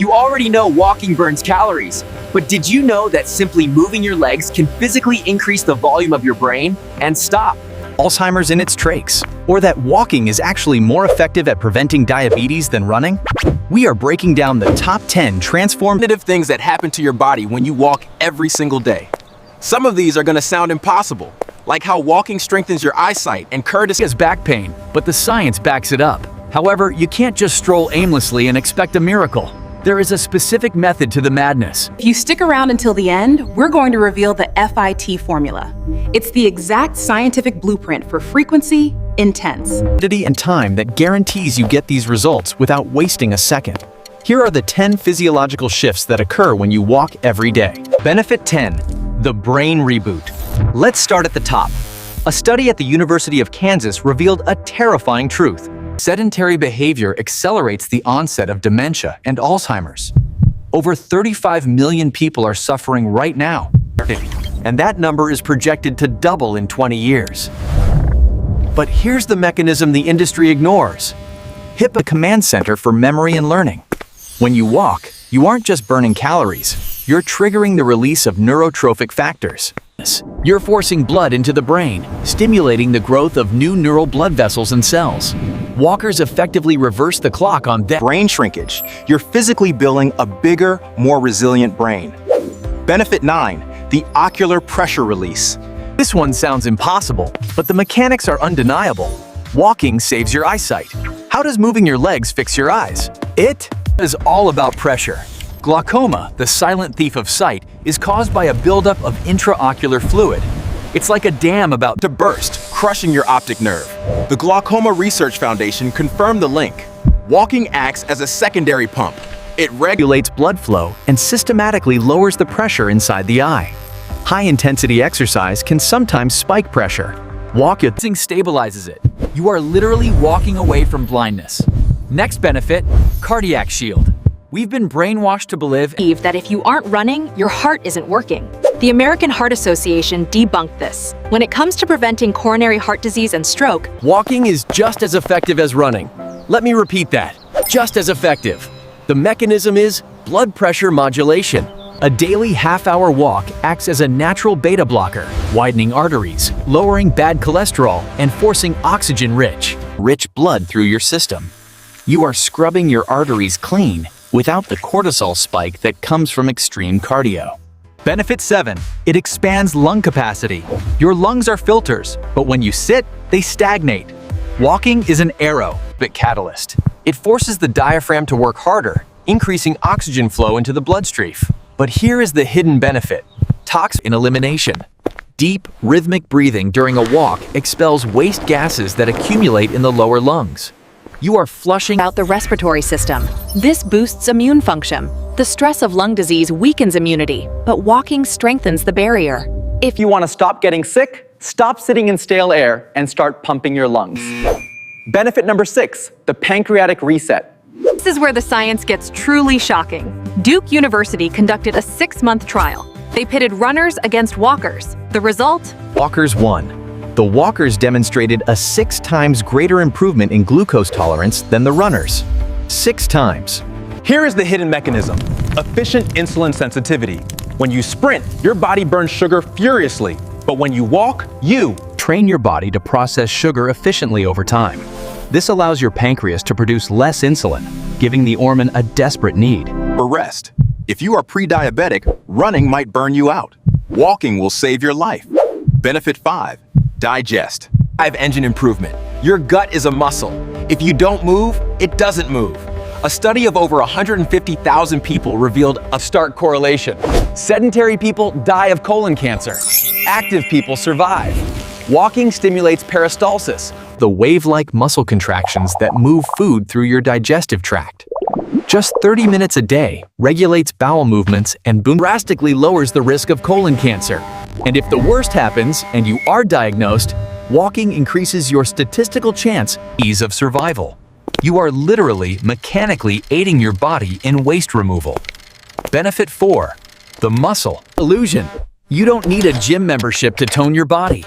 You already know walking burns calories, but did you know that simply moving your legs can physically increase the volume of your brain? And stop. Alzheimer's in its trachs, or that walking is actually more effective at preventing diabetes than running? We are breaking down the top 10 transformative Things that happen to your body when you walk every single day. Some of these are going to sound impossible, like how walking strengthens your eyesight and has back pain, but the science backs it up. However, you can't just stroll aimlessly and expect a miracle. There is a specific method to the madness. If you stick around until the end, we're going to reveal the FIT formula. It's the exact scientific blueprint for frequency, intense, And time that guarantees you get these results without wasting a second. Here are the 10 physiological shifts that occur when you walk every day. Benefit 10. The brain reboot. Let's start at the top. A study at the University of Kansas revealed a terrifying truth. Sedentary behavior accelerates the onset of dementia and Alzheimer's. Over 35 million people are suffering right now, and that number is projected to double in 20 years. But here's the mechanism the industry ignores. HIPPA command center for memory and learning. When you walk, you aren't just burning calories, you're triggering the release of neurotrophic factors. You're forcing blood into the brain, stimulating the growth of new neural blood vessels and cells. Walkers effectively reverse the clock on that brain shrinkage. You're physically building a bigger, more resilient brain. Benefit 9. The ocular pressure release. This one sounds impossible, but the mechanics are undeniable. Walking saves your eyesight. How does moving your legs fix your eyes? It is all about pressure. Glaucoma, the silent thief of sight, is caused by a buildup of intraocular fluid. It's like a dam about To burst, crushing your optic nerve. The Glaucoma Research Foundation confirmed the link. Walking acts as a secondary pump. It regulates blood flow and systematically lowers the pressure inside the eye. High-intensity exercise can sometimes spike pressure. Walking stabilizes it. You are literally walking away from blindness. Next benefit, cardiac shield. We've been brainwashed to believe that if you aren't running, your heart isn't working. The American Heart Association debunked this. When it comes to preventing coronary heart disease and stroke, walking is just as effective as running. Let me repeat that. Just as effective. The mechanism is blood pressure modulation. A daily half-hour walk acts as a natural beta blocker, widening arteries, lowering bad cholesterol, and forcing oxygen-rich blood through your system. You are scrubbing your arteries clean without the cortisol spike that comes from extreme cardio. Benefit 7. It expands lung capacity. Your lungs are filters, but when you sit, they stagnate. Walking is an aerobic catalyst. It forces the diaphragm to work harder, increasing oxygen flow into the bloodstream. But here is the hidden benefit. Toxin elimination. Deep, rhythmic breathing during a walk expels waste gases that accumulate in the lower lungs. You are flushing out the respiratory system. This boosts immune function. The stress of lung disease weakens immunity, but walking strengthens the barrier. If you want to stop getting sick, stop sitting in stale air and start pumping your lungs. Benefit number 6, the pancreatic reset. This is where the science gets truly shocking. Duke University conducted a 6-month trial. They pitted runners against walkers. The result? Walkers won. The walkers demonstrated a 6 times greater improvement in glucose tolerance than the runners. 6 times. Here is the hidden mechanism. Efficient insulin sensitivity. When you sprint, your body burns sugar furiously. But when you walk, you train your body to process sugar efficiently over time. This allows your pancreas to produce less insulin, giving the organ a desperate need. for rest. If you are pre-diabetic, running might burn you out. Walking will save your life. Benefit 5. Digest. Engine improvement. Your gut is a muscle. If you don't move, it doesn't move. A study of over 150,000 people revealed a stark correlation. Sedentary people die of colon cancer. Active people survive. Walking stimulates peristalsis, the wave-like muscle contractions that move food through your digestive tract. Just 30 minutes a day regulates bowel movements and drastically lowers the risk of colon cancer. And if the worst happens and you are diagnosed, walking increases your statistical chance of survival. You are literally mechanically aiding your body in waste removal. Benefit 4. The muscle illusion. You don't need a gym membership to tone your body.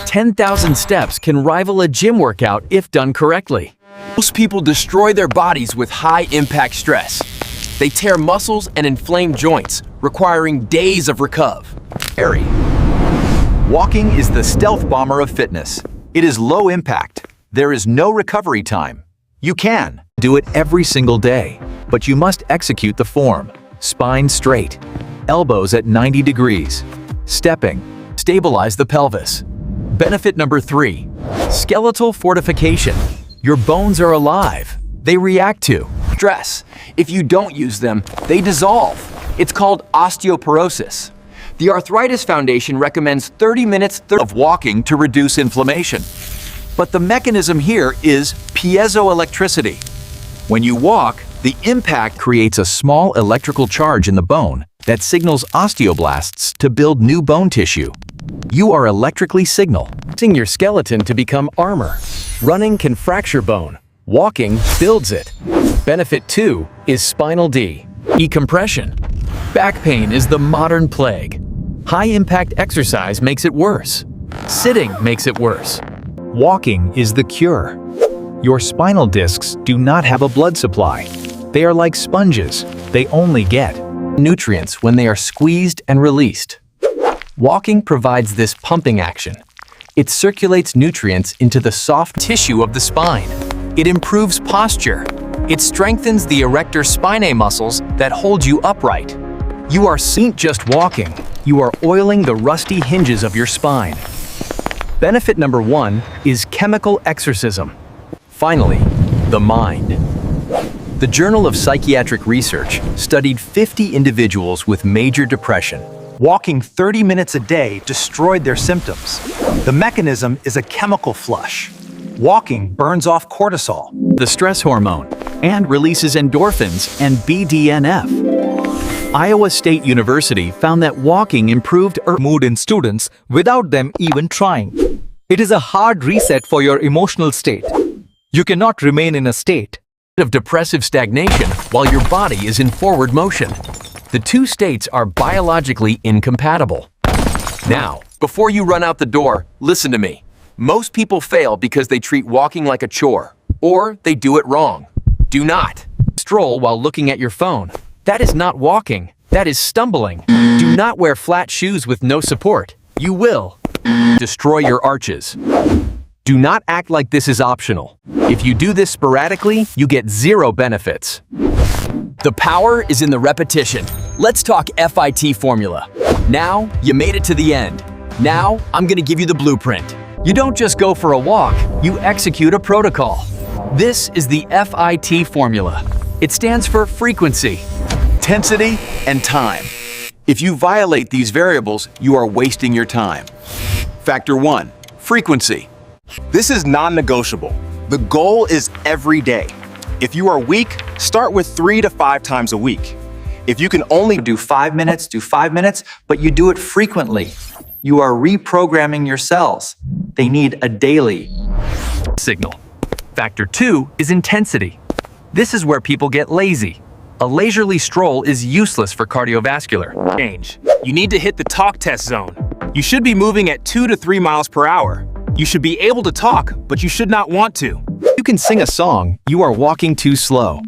10,000 steps can rival a gym workout if done correctly. Most people destroy their bodies with high-impact stress. They tear muscles and inflame joints, requiring days of recovery. Walking is the stealth bomber of fitness. It is low impact. There is no recovery time. You can do it every single day, but you must execute the form. Spine straight, elbows at 90 degrees. Stepping, stabilize the pelvis. Benefit number 3, skeletal fortification. Your bones are alive. They react to Stress. If you don't use them, they dissolve. It's called osteoporosis. The Arthritis Foundation recommends 30 minutes of walking to reduce inflammation. But the mechanism here is piezoelectricity. When you walk, the impact creates a small electrical charge in the bone that signals osteoblasts to build new bone tissue. You are electrically signaling your skeleton to become armor. Running can fracture bone. Walking builds it. Benefit 2 is spinal decompression. Back pain is the modern plague. High-impact exercise makes it worse. Sitting makes it worse. Walking is the cure. Your spinal discs do not have a blood supply. They are like sponges. They only get nutrients when they are squeezed and released. Walking provides this pumping action. It circulates nutrients into the soft tissue of the spine. It improves posture. It strengthens the erector spinae muscles that hold you upright. You are not just walking. You are oiling the rusty hinges of your spine. Benefit number 1 is chemical exorcism. Finally, the mind. The Journal of Psychiatric Research studied 50 individuals with major depression. Walking 30 minutes a day destroyed their symptoms. The mechanism is a chemical flush. Walking burns off cortisol, the stress hormone, and releases endorphins and BDNF. Iowa State University found that walking improved mood in students without them even trying. It is a hard reset for your emotional state. You cannot remain in a state of depressive stagnation while your body is in forward motion. The two states are biologically incompatible. Now, before you run out the door, listen to me. Most people fail because they treat walking like a chore, or they do it wrong. Do not Stroll while looking at your phone. That is not walking. That is stumbling. Do not wear flat shoes with no support. You will destroy your arches. Do not act like this is optional. If you do this sporadically, you get 0 benefits. The power is in the repetition. Let's talk FIT formula. Now, you made it to the end. Now, I'm gonna give you the blueprint. You don't just go for a walk, you execute a protocol. This is the FIT formula. It stands for frequency, Intensity and time. If you violate these variables, you are wasting your time. Factor 1, frequency. This is non-negotiable. The goal is every day. If you are weak, start with 3 to 5 times a week. If you can only do 5 minutes, but you do it frequently. You are reprogramming your cells. They need a daily signal. Factor 2 is intensity. This is where people get lazy. A leisurely stroll is useless for cardiovascular change. You need to hit the talk test zone. You should be moving at 2 to 3 miles per hour. You should be able to talk, but you should not want to. You can sing a song, you are walking too slow.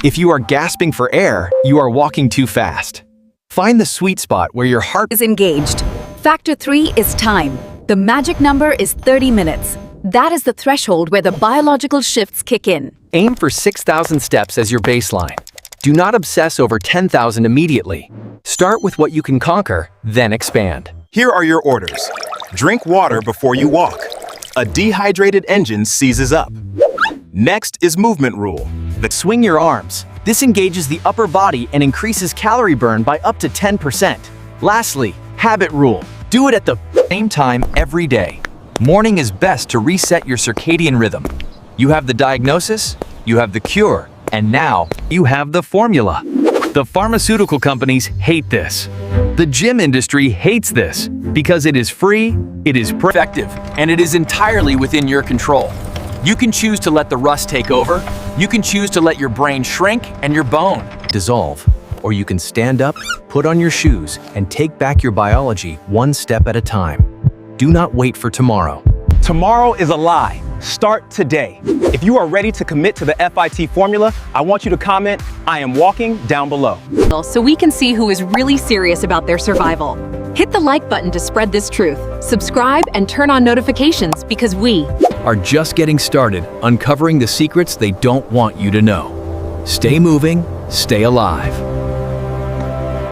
If you are gasping for air, you are walking too fast. Find the sweet spot where your heart is engaged. Factor 3 is time. The magic number is 30 minutes. That is the threshold where the biological shifts kick in. Aim for 6,000 steps as your baseline. Do not obsess over 10,000 immediately. Start with what you can conquer, then expand. Here are your orders. Drink water before you walk. A dehydrated engine seizes up. Next is movement rule. Swing your arms. This engages the upper body and increases calorie burn by up to 10%. Lastly, habit rule. Do it at the same time every day. Morning is best to reset your circadian rhythm. You have the diagnosis, you have the cure, and now you have the formula. The pharmaceutical companies hate this. The gym industry hates this because it is free, it is effective, and it is entirely within your control. You can choose to let the rust take over. You can choose to let your brain shrink and your bone dissolve. Or you can stand up, put on your shoes, and take back your biology one step at a time. Do not wait for tomorrow. Tomorrow is a lie. Start today. If you are ready to commit to the FIT formula, I want you to comment, "I am walking," down below. So we can see who is really serious about their survival. Hit the like button to spread this truth. Subscribe and turn on notifications because we Are just getting started uncovering the secrets they don't want you to know. Stay moving, stay alive.